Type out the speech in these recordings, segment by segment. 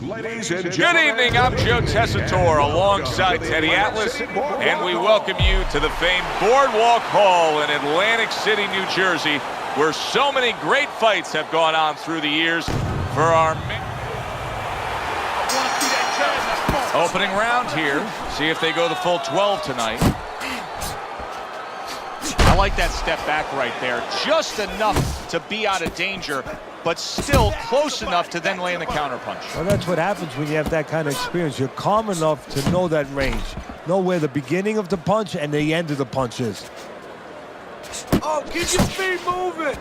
Ladies and Good gentlemen, evening, I'm Joe Tessitore alongside Teddy Atlas, and we welcome you to the famed Boardwalk Hall in Atlantic City, New Jersey, where so many great fights have gone on through the years for our opening round here. See if they go the full 12 tonight. I like that step back right there. Just enough to be out of danger, but still close enough to then land the counterpunch. Well, that's what happens when you have that kind of experience. You're calm enough to know that range. Know where the beginning of the punch and the end of the punch is. Oh, keep your feet moving.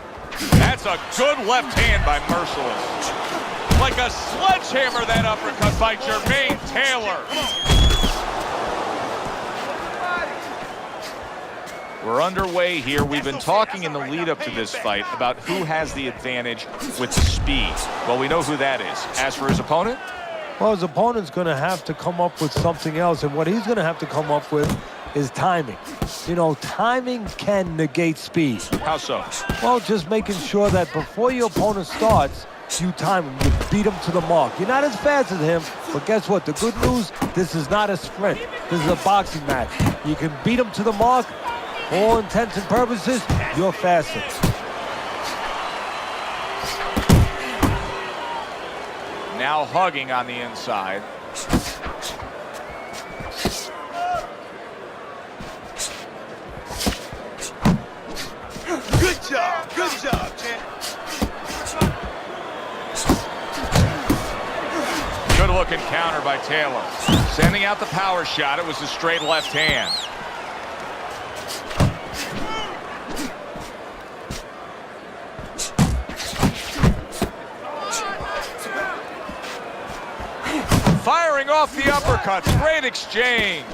That's a good left hand by Merciless. Like a sledgehammer, that uppercut by Jermain Taylor. We're underway here. We've been talking in the lead up to this fight about who has the advantage with the speed. Well, we know who that is. As for his opponent? Well, his opponent's going to have to come up with something else, and what he's going to have to come up with is timing. You know, timing can negate speed. How so? Well, just making sure that before your opponent starts, you time him, you beat him to the mark. You're not as fast as him, but guess what? The good news, this is not a sprint. This is a boxing match. You can beat him to the mark. For all intents and purposes, you're faster. Now hugging on the inside. Good job, champ. Good looking counter by Taylor. Sending out the power shot. It was a straight left hand. Firing off the uppercuts. Great exchange.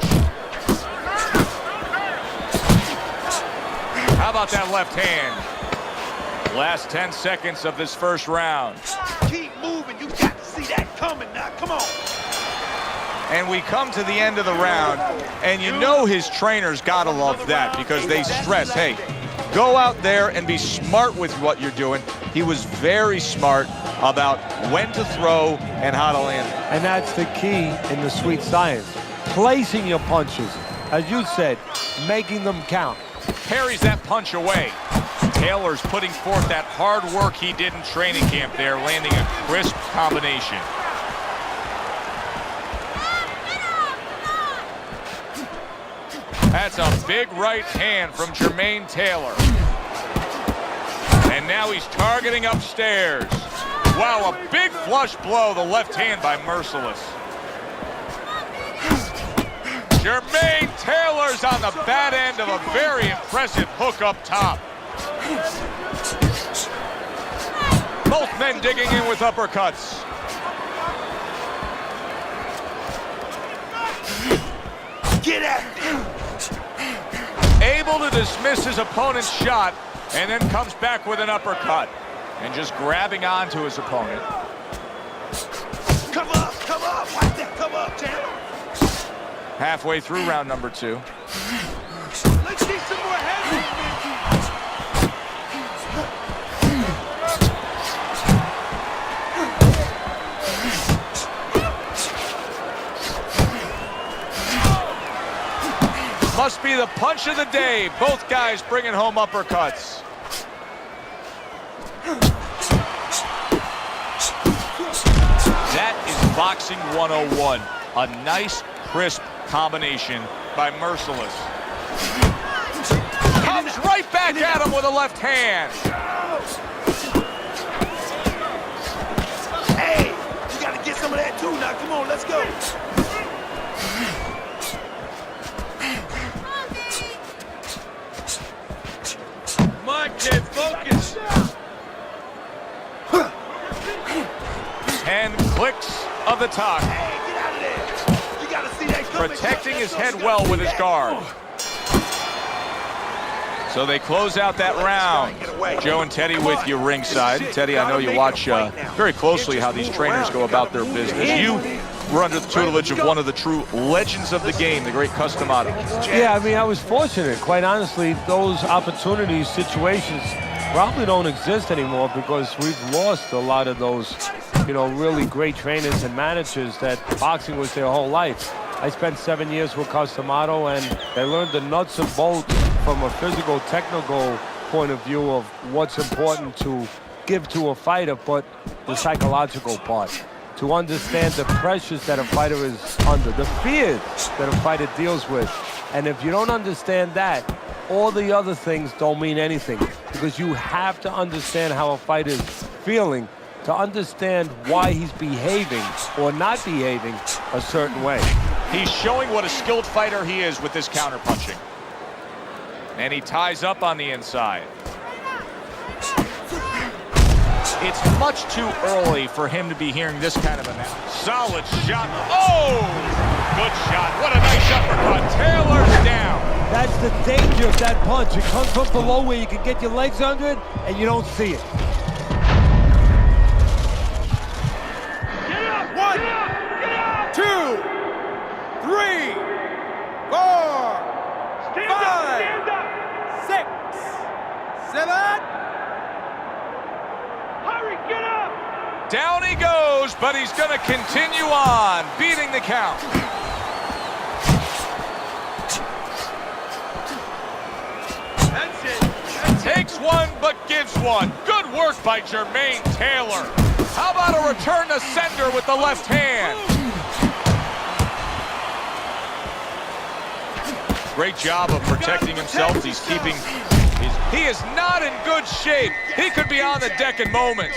How about that left hand? Last 10 seconds of this first round. Keep moving. You got to see that coming now. Come on. And we come to the end of the round, and you know his trainers gotta love that because they stress, hey, go out there and be smart with what you're doing. He was very smart about when to throw and how to land it. And that's the key in the sweet science. Placing your punches. As you said, making them count. Parries that punch away. Taylor's putting forth that hard work he did in training camp there, landing a crisp combination. That's a big right hand from Jermain Taylor. And now he's targeting upstairs. Wow, a big flush blow, the left hand by Merciless. Jermain Taylor's on the bad end of a very impressive hook up top. Both men digging in with uppercuts. Get at him. Able to dismiss his opponent's shot and then comes back with an uppercut. And just grabbing onto his opponent. Come up, come up. Watch that. Come up, champ. Halfway through round number 2. Let's see some more head movement. Must be the punch of the day. Both guys bringing home uppercuts. That is boxing 101. A nice, crisp combination by Merciless. Comes right back at him with a left hand. Hey, you got to get some of that too now. Come on, let's go. Come on, kid, focus. 10 clicks of the tongue. Hey, get out of there. You got to see that coming. Protecting his head well with his guard. So they close out that round. Joe and Teddy with you ringside. Teddy, I know you watch very closely how these trainers go about their business. You were under the tutelage of one of the true legends of the game, the great Customato. Yeah, I mean, I was fortunate. Quite honestly, those opportunities, situations probably don't exist anymore because we've lost a lot of those really great trainers and managers that boxing was their whole life. I spent 7 years with Customato, and they learned the nuts and bolts from a physical, technical point of view of what's important to give to a fighter, but the psychological part. To understand the pressures that a fighter is under, the fears that a fighter deals with. And if you don't understand that, all the other things don't mean anything, because you have to understand how a fighter is feeling to understand why he's behaving or not behaving a certain way. He's showing what a skilled fighter he is with this counterpunching. And he ties up on the inside. It's much too early for him to be hearing this kind of analysis. Solid shot. Oh! Good shot. What a nice uppercut. Taylor's down. That's the danger of that punch. It comes from below where you can get your legs under it, and you don't see it. Get up! One, get up! 2, 3, 4, stand 5, up, 6, 7. Hurry, get up! Down he goes, but he's going to continue on, beating the count. That's it. Takes one, but gives one. Good work by Jermain Taylor. How about a return to sender with the left hand? Great job of protecting himself. He's keeping... He is not in good shape. He could be on the deck in moments.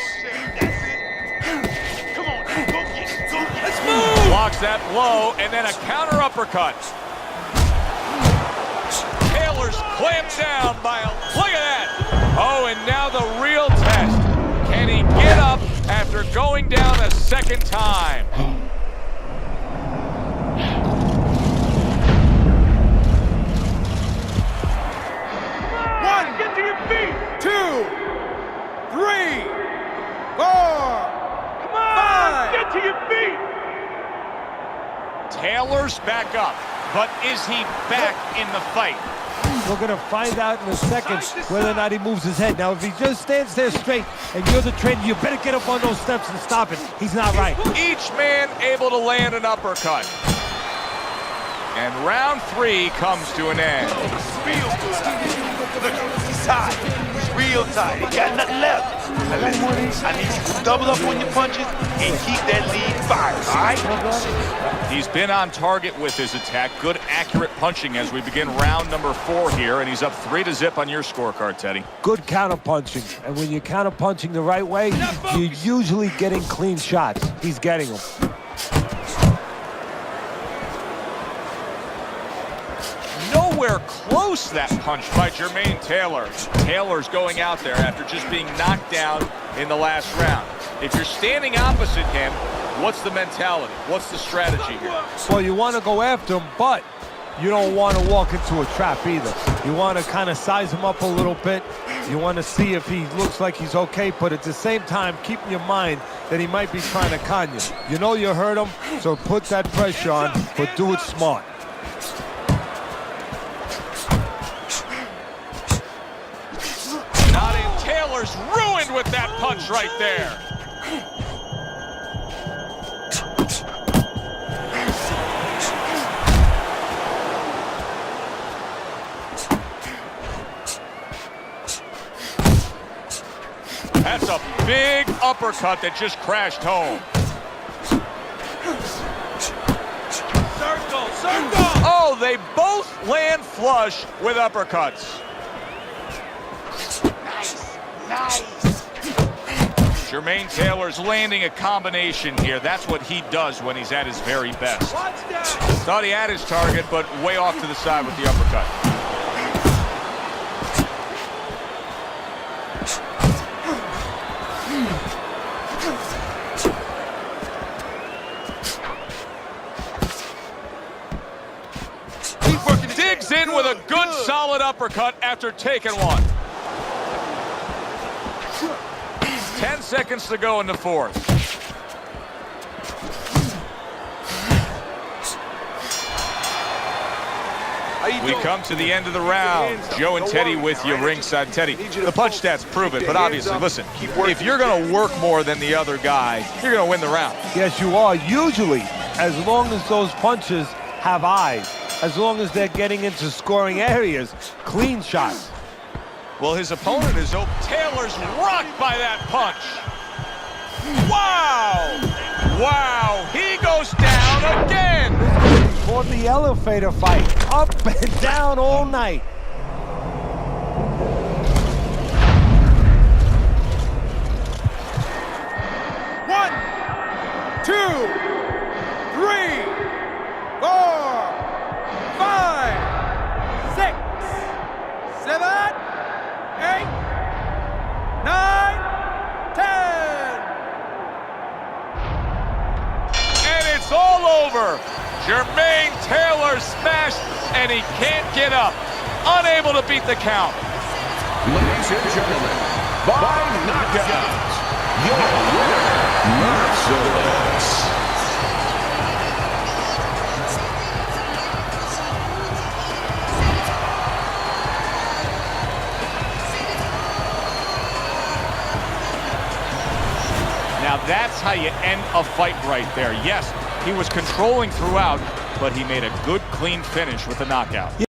Come on, go get it, go get it. Let's move! Blocks that blow, and then a counter uppercut. Taylor's clamped down by a... Look at that! Oh, and now the real test. Can he get up after going down a second time? Get to your feet! 2, 3, 4, Come on! 5. Get to your feet! Taylor's back up, but is he back in the fight? We're going to find out in a second whether or not he moves his head. Now, if he just stands there straight and you're the trainer, you better get up on those steps and stop it. He's not right. Each man able to land an uppercut. And round 3 comes to an end. Real good. Look, he's tired. He's real tired. He got nothing left. Now listen, I need you to double up on your punches and keep that lead fired, all right? He's been on target with his attack. Good, accurate punching as we begin round number 4 here, and he's up 3-0 on your scorecard, Teddy. Good counter-punching. And when you're counter-punching the right way, you're usually getting clean shots. He's getting them. Nowhere close, that punch by Jermain Taylor. Taylor's going out there after just being knocked down in the last round. If you're standing opposite him, what's the mentality? What's the strategy here? Well, you want to go after him, but you don't want to walk into a trap either. You want to kind of size him up a little bit. You want to see if he looks like he's okay, but at the same time, keep in your mind that he might be trying to con you. You know you hurt him, so put that pressure on, but do it smart. Taylor's ruined with that punch right there. That's a big uppercut that just crashed home. Circle, circle! Oh, they both land flush with uppercuts. Nice. Jermain Taylor's landing a combination here. That's what he does when he's at his very best. Thought he had his target, but way off to the side with the uppercut. Digs in with a good solid uppercut after taking one. 10 seconds to go in the 4th. We come to the end of the round. Joe and Teddy with you ringside. Teddy, the punch stats prove it, but obviously, listen, if you're going to work more than the other guy, you're going to win the round. Yes, you are. Usually, as long as those punches have eyes, as long as they're getting into scoring areas, clean shots. Well, his opponent is open. Taylor's rocked by that punch. Wow! Wow! He goes down again! For the elevator fight, up and down all night. One, 2, 3, 4, 5, 6, 7, 8, 9, 10. And it's all over. Jermain Taylor smashed, and he can't get up. Unable to beat the count. Ladies and gentlemen, by knockout, your winner, Merciless. Now that's how you end a fight right there. Yes, he was controlling throughout, but he made a good, clean finish with the knockout.